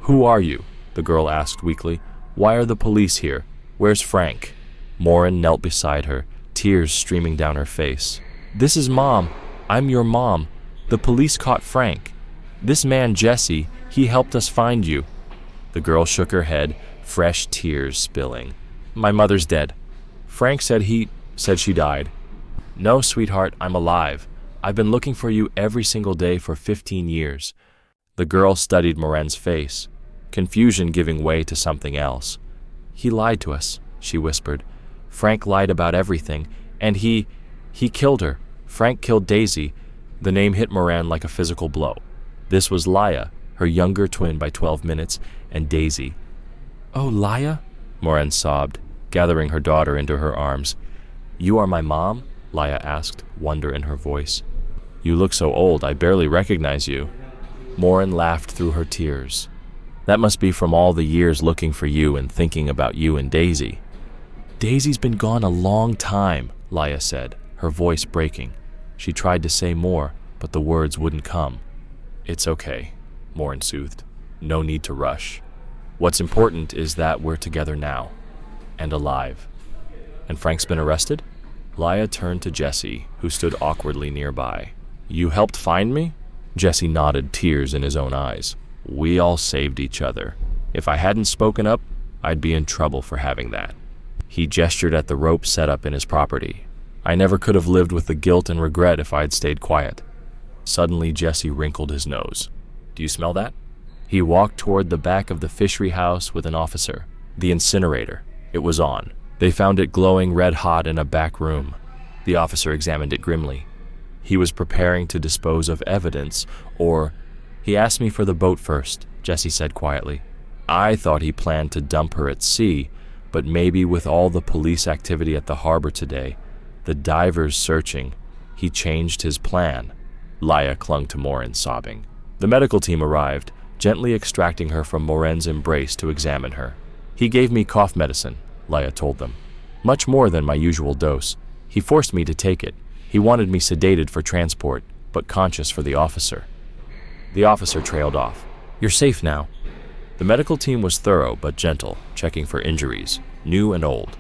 "Who are you?" the girl asked weakly. "Why are the police here? Where's Frank?" Morin knelt beside her, tears streaming down her face. "This is Mom. I'm your mom. The police caught Frank. This man, Jesse, he helped us find you." The girl shook her head, fresh tears spilling. "My mother's dead. Frank said she died." "No, sweetheart, I'm alive. I've been looking for you every single day for 15 years. The girl studied Morin's face, confusion giving way to something else. "He lied to us," she whispered. "Frank lied about everything, and he killed her. Frank killed Daisy." The name hit Morin like a physical blow. This was Laya, her younger twin by 12 minutes, and Daisy. "Oh, Laya?" Morin sobbed, gathering her daughter into her arms. "You are my mom?" Laya asked, wonder in her voice. "You look so old, I barely recognize you." Morin laughed through her tears. "That must be from all the years looking for you and thinking about you and Daisy." "Daisy's been gone a long time," Laya said, her voice breaking. She tried to say more, but the words wouldn't come. "It's okay," Morin soothed. "No need to rush. What's important is that we're together now, and alive." "And Frank's been arrested?" Laya turned to Jesse, who stood awkwardly nearby. "You helped find me?" Jesse nodded, tears in his own eyes. "We all saved each other. If I hadn't spoken up, I'd be in trouble for having that." He gestured at the rope set up in his property. "I never could have lived with the guilt and regret if I'd stayed quiet." Suddenly, Jesse wrinkled his nose. "Do you smell that?" He walked toward the back of the fishery house with an officer. The incinerator. It was on. They found it glowing red-hot in a back room. The officer examined it grimly. He was preparing to dispose of evidence, or... "He asked me for the boat first," Jesse said quietly. "I thought he planned to dump her at sea, but maybe with all the police activity at the harbor today, the divers searching, he changed his plan." Laya clung to Morin, sobbing. The medical team arrived, gently extracting her from Morin's embrace to examine her. "He gave me cough medicine," Laya told them. "Much more than my usual dose. He forced me to take it. He wanted me sedated for transport, but conscious for the officer." The officer trailed off. "You're safe now." The medical team was thorough but gentle, checking for injuries, new and old.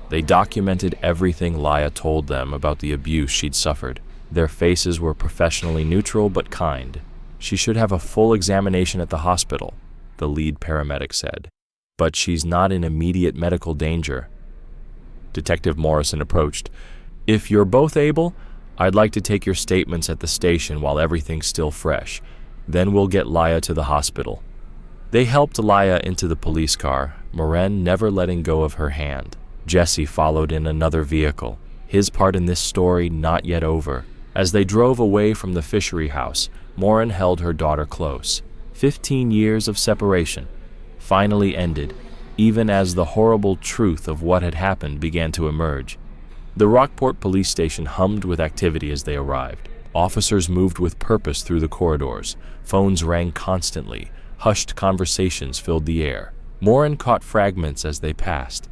They documented everything Laya told them about the abuse she'd suffered. Their faces were professionally neutral but kind. "She should have a full examination at the hospital," the lead paramedic said. "But she's not in immediate medical danger." Detective Morrison approached. "If you're both able, I'd like to take your statements at the station while everything's still fresh. Then we'll get Laya to the hospital." They helped Laya into the police car, Morin never letting go of her hand. Jesse followed in another vehicle, his part in this story not yet over. As they drove away from the fishery house, Morin held her daughter close. 15 years of separation finally ended, even as the horrible truth of what had happened began to emerge. The Rockport police station hummed with activity as they arrived. Officers moved with purpose through the corridors. Phones rang constantly. Hushed conversations filled the air. Morin caught fragments as they passed.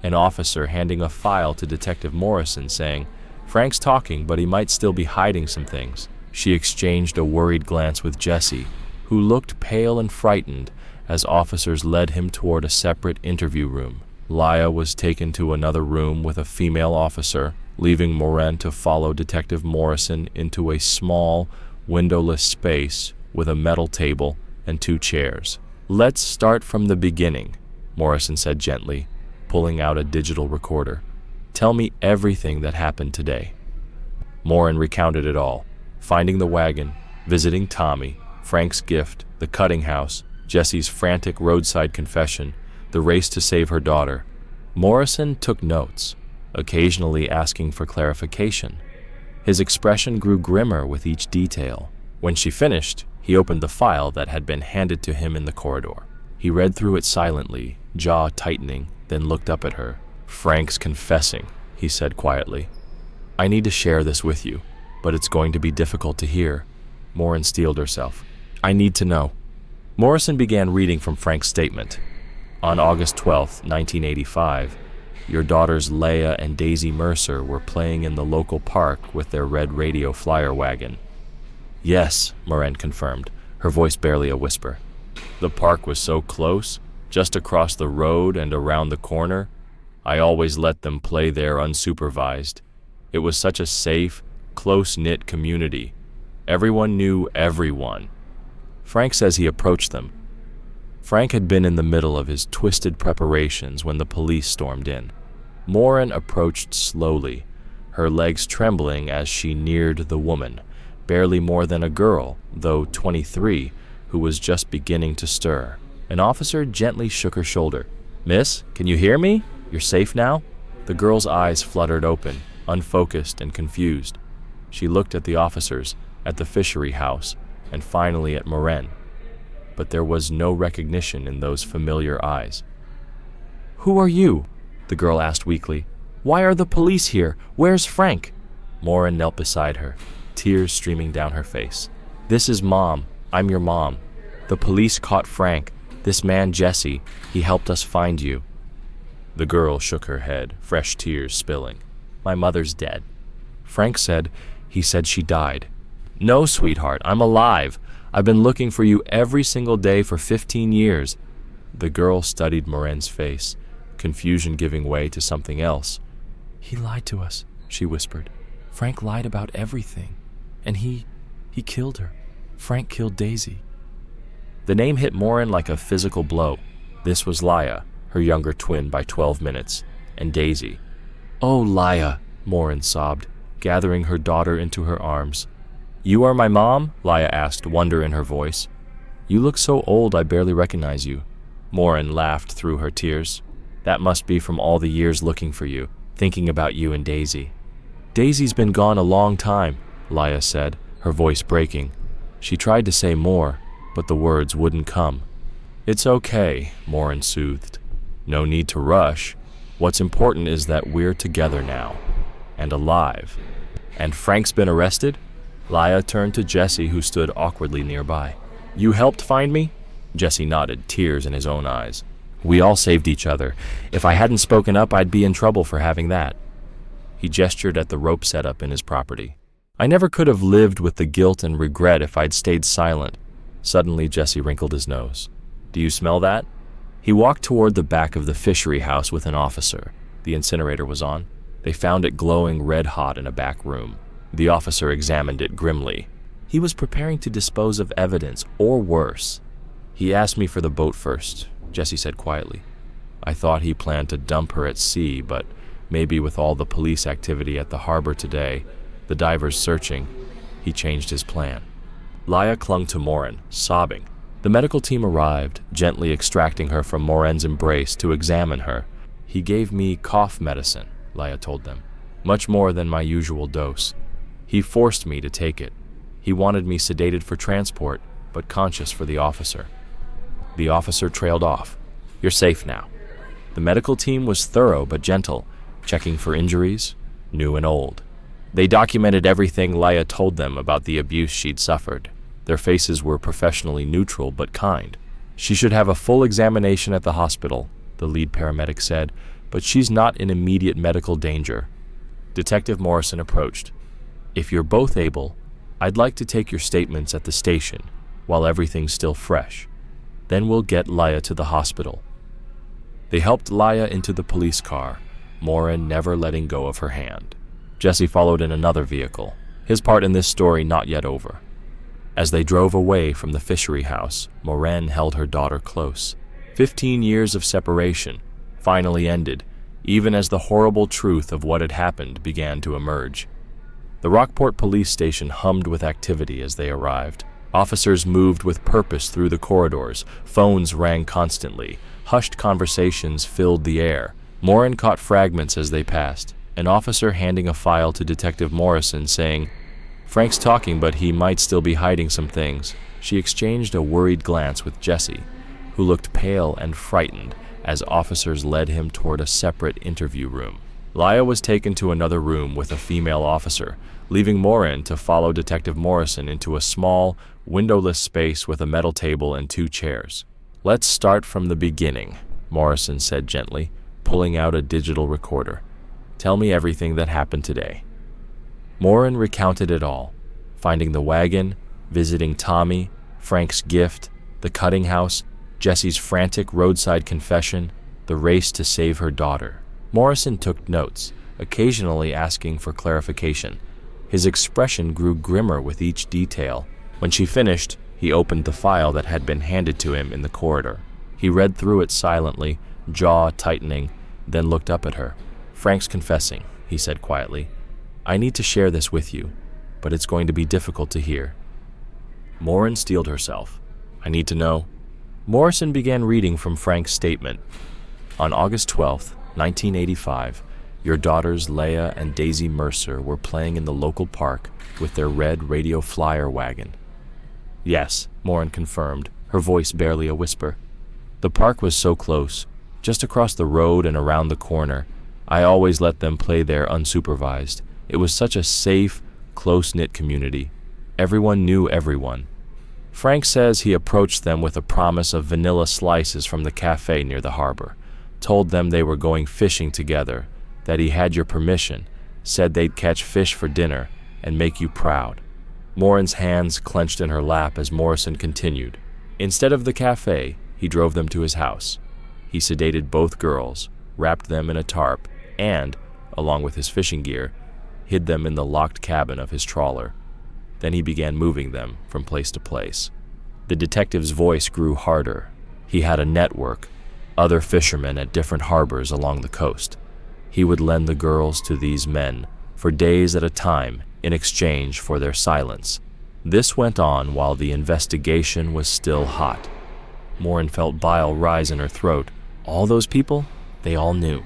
An officer handing a file to Detective Morrison saying, "Frank's talking, but he might still be hiding some things." She exchanged a worried glance with Jesse, who looked pale and frightened as officers led him toward a separate interview room. Laya was taken to another room with a female officer, leaving Morin to follow Detective Morrison into a small, windowless space with a metal table and 2 chairs. "Let's start from the beginning," Morrison said gently, pulling out a digital recorder. "Tell me everything that happened today." Morin recounted it all: finding the wagon, visiting Tommy, Frank's gift, the cutting house, Jesse's frantic roadside confession, the race to save her daughter. Morrison took notes, occasionally asking for clarification. His expression grew grimmer with each detail. When she finished, he opened the file that had been handed to him in the corridor. He read through it silently, jaw tightening, then looked up at her. "Frank's confessing," he said quietly. "I need to share this with you, but it's going to be difficult to hear." Morin steeled herself. "I need to know." Morrison began reading from Frank's statement. "On August 12, 1985, your daughters Leah and Daisy Mercer were playing in the local park with their red radio flyer wagon." "Yes," Morin confirmed, her voice barely a whisper. "The park was so close, just across the road and around the corner. I always let them play there unsupervised. It was such a safe, close-knit community. Everyone knew everyone." Frank says he approached them. Frank had been in the middle of his twisted preparations when the police stormed in. Morin approached slowly, her legs trembling as she neared the woman, barely more than a girl, though 23, who was just beginning to stir. An officer gently shook her shoulder. "Miss, can you hear me? You're safe now?" The girl's eyes fluttered open, unfocused and confused. She looked at the officers, at the fishery house, and finally at Morin. But there was no recognition in those familiar eyes. "Who are you?" the girl asked weakly. "Why are the police here? Where's Frank?" Morin knelt beside her, tears streaming down her face. "This is Mom. I'm your mom. The police caught Frank. This man, Jesse, he helped us find you." The girl shook her head, fresh tears spilling. "My mother's dead." Frank said, "He said she died." "No, sweetheart, I'm alive. I've been looking for you every single day for 15 years. The girl studied Morin's face, confusion giving way to something else. "He lied to us," she whispered. "Frank lied about everything. And he killed her. Frank killed Daisy." The name hit Morin like a physical blow. This was Laya, her younger twin by 12 minutes, and Daisy. "Oh, Laya," Morin sobbed, gathering her daughter into her arms. "You are my mom?" Laya asked, wonder in her voice. "You look so old I barely recognize you." Morin laughed through her tears. "That must be from all the years looking for you, thinking about you and Daisy." "Daisy's been gone a long time," Laya said, her voice breaking. She tried to say more, but the words wouldn't come. "It's okay," Morin soothed. "No need to rush. What's important is that we're together now, and alive." "And Frank's been arrested?" Laya turned to Jesse, who stood awkwardly nearby. "You helped find me?" Jesse nodded, tears in his own eyes. "We all saved each other. If I hadn't spoken up, I'd be in trouble for having that." He gestured at the rope setup in his property. "I never could have lived with the guilt and regret if I'd stayed silent." Suddenly, Jesse wrinkled his nose. "Do you smell that?" He walked toward the back of the fishery house with an officer. The incinerator was on. They found it glowing red-hot in a back room. The officer examined it grimly. He was preparing to dispose of evidence, or worse. "He asked me for the boat first," Jesse said quietly. "I thought he planned to dump her at sea, but maybe with all the police activity at the harbor today, the divers searching, he changed his plan." Laya clung to Morin, sobbing. The medical team arrived, gently extracting her from Morin's embrace to examine her. "He gave me cough medicine," Laya told them, "much more than my usual dose. He forced me to take it. He wanted me sedated for transport, but conscious for the officer." The officer trailed off. "You're safe now." The medical team was thorough but gentle, checking for injuries, new and old. They documented everything Laya told them about the abuse she'd suffered. Their faces were professionally neutral but kind. "She should have a full examination at the hospital," the lead paramedic said, "but she's not in immediate medical danger." Detective Morrison approached. "If you're both able, I'd like to take your statements at the station while everything's still fresh. Then we'll get Laya to the hospital." They helped Laya into the police car, Morin never letting go of her hand. Jesse followed in another vehicle, his part in this story not yet over. As they drove away from the fishery house, Morin held her daughter close. 15 years of separation finally ended, even as the horrible truth of what had happened began to emerge. The Rockport police station hummed with activity as they arrived. Officers moved with purpose through the corridors, phones rang constantly, hushed conversations filled the air. Morin caught fragments as they passed, an officer handing a file to Detective Morrison saying, "Frank's talking, but he might still be hiding some things." She exchanged a worried glance with Jesse, who looked pale and frightened as officers led him toward a separate interview room. Laya was taken to another room with a female officer, leaving Morin to follow Detective Morrison into a small, windowless space with a metal table and 2 chairs. "Let's start from the beginning," Morrison said gently, pulling out a digital recorder. "Tell me everything that happened today." Morin recounted it all, finding the wagon, visiting Tommy, Frank's gift, the cutting house, Jesse's frantic roadside confession, the race to save her daughter. Morrison took notes, occasionally asking for clarification. His expression grew grimmer with each detail. When she finished, he opened the file that had been handed to him in the corridor. He read through it silently, jaw tightening, then looked up at her. "Frank's confessing," he said quietly. "I need to share this with you, but it's going to be difficult to hear." Morin steeled herself. "I need to know." Morrison began reading from Frank's statement. "On August 12th, 1985, your daughters Leah and Daisy Mercer were playing in the local park with their red radio flyer wagon." "Yes," Morin confirmed, her voice barely a whisper. "The park was so close, just across the road and around the corner. I always let them play there unsupervised. It was such a safe, close-knit community. Everyone knew everyone. Frank says he approached them with a promise of vanilla slices from the cafe near the harbor, told them they were going fishing together, that he had your permission, said they'd catch fish for dinner and make you proud." Morin's hands clenched in her lap as Morrison continued. "Instead of the cafe, he drove them to his house. He sedated both girls, wrapped them in a tarp, and, along with his fishing gear, hid them in the locked cabin of his trawler. Then he began moving them from place to place." The detective's voice grew harder. He had a network, other fishermen at different harbors along the coast. He would lend the girls to these men for days at a time in exchange for their silence. This went on while the investigation was still hot. Morin felt bile rise in her throat. All those people? They all knew.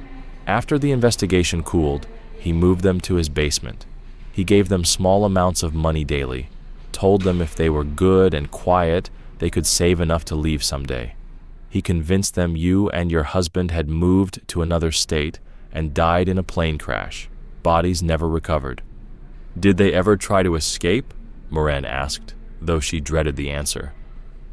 After the investigation cooled, he moved them to his basement. He gave them small amounts of money daily, told them if they were good and quiet, they could save enough to leave someday. He convinced them you and your husband had moved to another state and died in a plane crash. Bodies never recovered. "Did they ever try to escape?" Morin asked, though she dreaded the answer.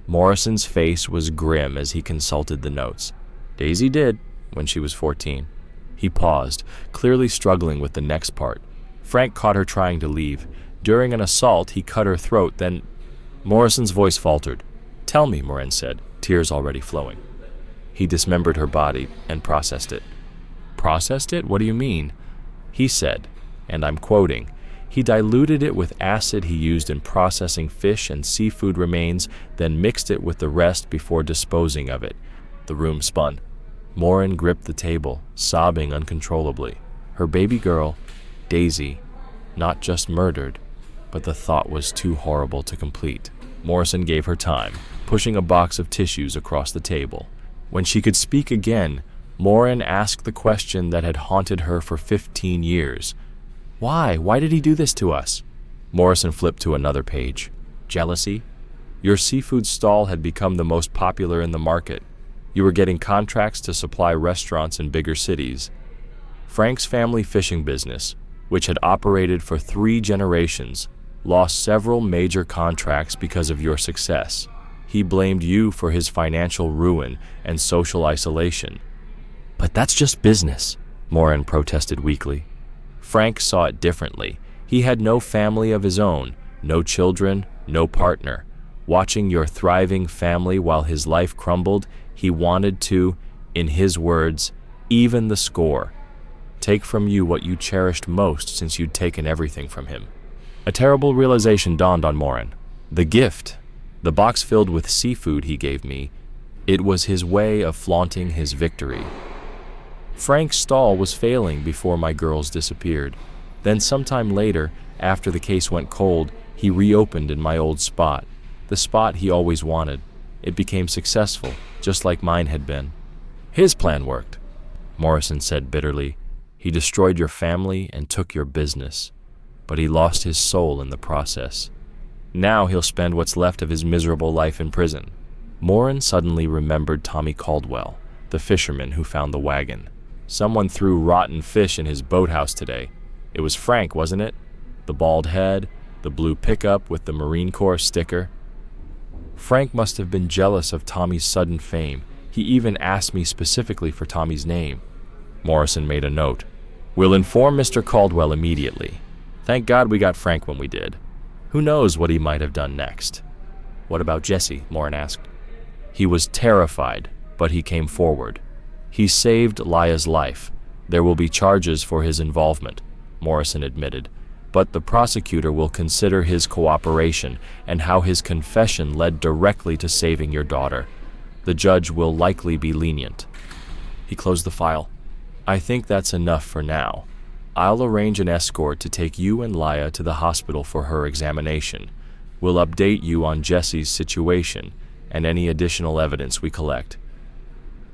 Morrison's face was grim as he consulted the notes. "Daisy did, when she was 14. He paused, clearly struggling with the next part. Frank caught her trying to leave. During an assault, he cut her throat, then... Morrison's voice faltered. "Tell me," Morin said, tears already flowing. He dismembered her body and processed it. "Processed it? What do you mean?" He said, and I'm quoting, "He diluted it with acid he used in processing fish and seafood remains, then mixed it with the rest before disposing of it." The room spun. Morin gripped the table, sobbing uncontrollably. Her baby girl, Daisy, not just murdered, but the thought was too horrible to complete. Morrison gave her time, pushing a box of tissues across the table. When she could speak again, Morin asked the question that had haunted her for 15 years. "Why? Why did he do this to us?" Morrison flipped to another page. "Jealousy? Your seafood stall had become the most popular in the market. You were getting contracts to supply restaurants in bigger cities. Frank's family fishing business, which had operated for 3 generations, lost several major contracts because of your success. He blamed you for his financial ruin and social isolation." "But that's just business," Morin protested weakly. Frank saw it differently. He had no family of his own, No children, no partner. Watching your thriving family while his life crumbled, he wanted to, in his words, even the score. Take from you what you cherished most since you'd taken everything from him. A terrible realization dawned on Morin. The gift, the box filled with seafood he gave me, it was his way of flaunting his victory. Frank's stall was failing before my girls disappeared. Then sometime later, after the case went cold, he reopened in my old spot, the spot he always wanted. It became successful, just like mine had been. His plan worked, Morrison said bitterly. He destroyed your family and took your business, but he lost his soul in the process. Now he'll spend what's left of his miserable life in prison. Morin suddenly remembered Tommy Caldwell, the fisherman who found the wagon. Someone threw rotten fish in his boathouse today. It was Frank, wasn't it? The bald head, the blue pickup with the Marine Corps sticker. Frank must have been jealous of Tommy's sudden fame. He even asked me specifically for Tommy's name. Morrison made a note. We'll inform Mr. Caldwell immediately. Thank God we got Frank when we did. Who knows what he might have done next? What about Jesse? Morin asked. He was terrified, but he came forward. He saved Laya's life. There will be charges for his involvement, Morrison admitted, but the prosecutor will consider his cooperation and how his confession led directly to saving your daughter. The judge will likely be lenient. He closed the file. I think that's enough for now. I'll arrange an escort to take you and Laya to the hospital for her examination. We'll update you on Jesse's situation and any additional evidence we collect.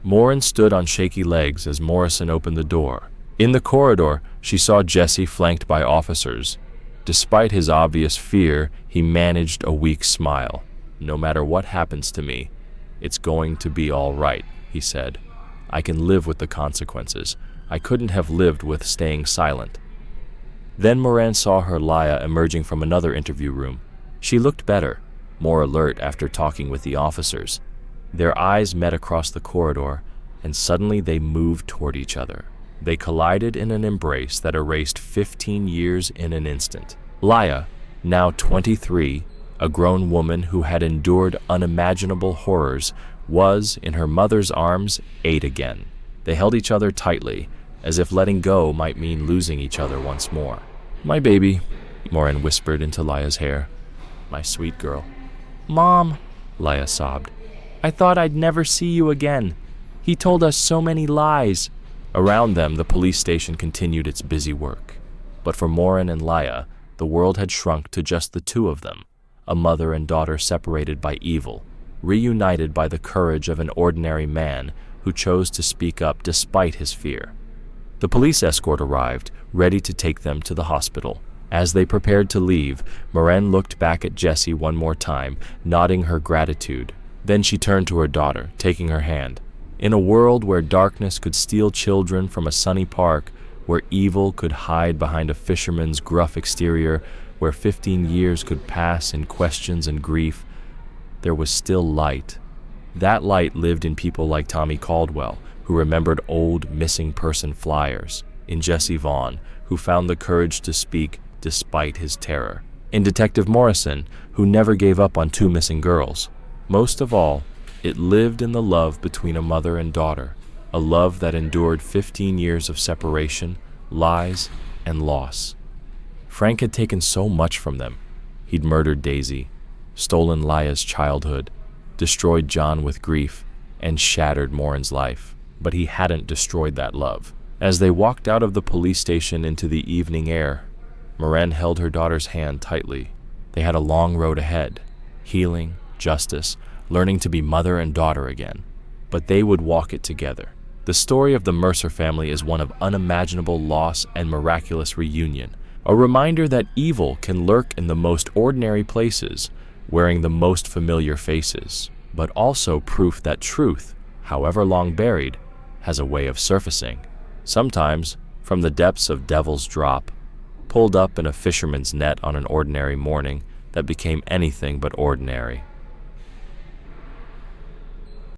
Morin stood on shaky legs as Morrison opened the door. In the corridor, she saw Jesse flanked by officers. Despite his obvious fear, he managed a weak smile. No matter what happens to me, it's going to be all right, he said. I can live with the consequences. I couldn't have lived with staying silent. Then Morin saw her Laya emerging from another interview room. She looked better, more alert after talking with the officers. Their eyes met across the corridor, and suddenly they moved toward each other. They collided in an embrace that erased 15 years in an instant. Laya, now 23, a grown woman who had endured unimaginable horrors, was, in her mother's arms, 8 again. They held each other tightly, as if letting go might mean losing each other once more. My baby, Morin whispered into Laya's hair. My sweet girl. Mom, Laya sobbed. I thought I'd never see you again. He told us so many lies. Around them, the police station continued its busy work. But for Morin and Laya, the world had shrunk to just the two of them, a mother and daughter separated by evil, reunited by the courage of an ordinary man who chose to speak up despite his fear. The police escort arrived, ready to take them to the hospital. As they prepared to leave, Morin looked back at Jesse one more time, nodding her gratitude. Then she turned to her daughter, taking her hand. In a world where darkness could steal children from a sunny park, where evil could hide behind a fisherman's gruff exterior, where 15 years could pass in questions and grief, there was still light. That light lived in people like Tommy Caldwell, who remembered old missing person flyers, in Jesse Vaughn, who found the courage to speak despite his terror, in Detective Morrison, who never gave up on 2 missing girls. Most of all, it lived in the love between a mother and daughter, a love that endured 15 years of separation, lies, and loss. Frank had taken so much from them. He'd murdered Daisy, stolen Laya's childhood, destroyed John with grief, and shattered Morin's life. But he hadn't destroyed that love. As they walked out of the police station into the evening air, Morin held her daughter's hand tightly. They had a long road ahead, healing, justice, learning to be mother and daughter again. But they would walk it together. The story of the Mercer family is one of unimaginable loss and miraculous reunion, a reminder that evil can lurk in the most ordinary places, wearing the most familiar faces, but also proof that truth, however long buried, has a way of surfacing. Sometimes from the depths of Devil's Drop, pulled up in a fisherman's net on an ordinary morning that became anything but ordinary.